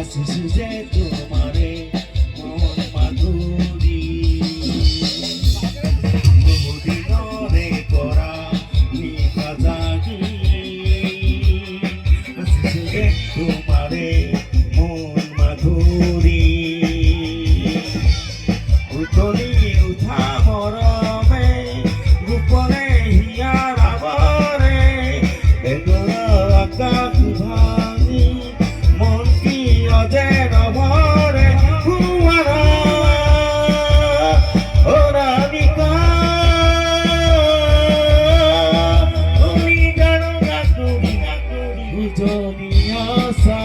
যে তোমারে মন মাধুরী বহুদিনরে করা নিভা জাগি যে তোমারে মন মাধুরী উতলি উঠা মরমে গোপনে হিয়ার আবরে বেদনা আকাশ ভাঙি মন কি অজের ভরে ফুয়ারা ও রাধিকা তুমি জানো না তুমি বুঝনি আশা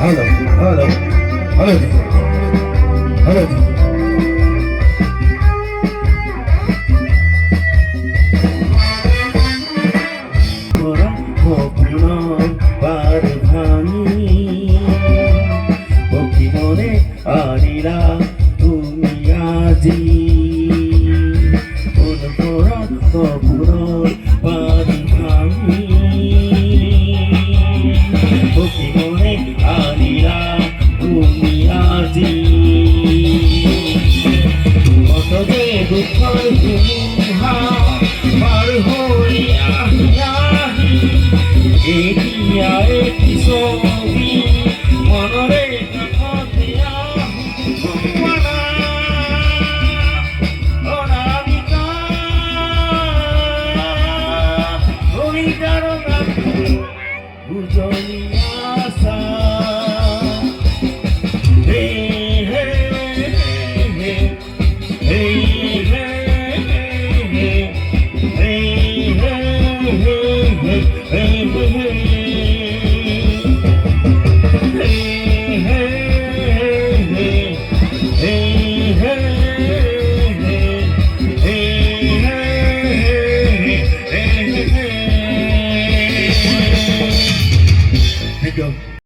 Hello. বার ভাঙি পক্ষী মনে আনিলা তুমি আজি অনুপরাধ কপুর বাড়ি ভাঙি পক্ষী মনে আনিলা তুমি আজি কত যে দুঃখর তুমহা পার হইয়া এতিয়া একটি ছবি মনরে কাকতিয়া তোমারা ও রাধিকা তুমি জানো না বুঝনি আশা হে হে হে হে হে Thank you.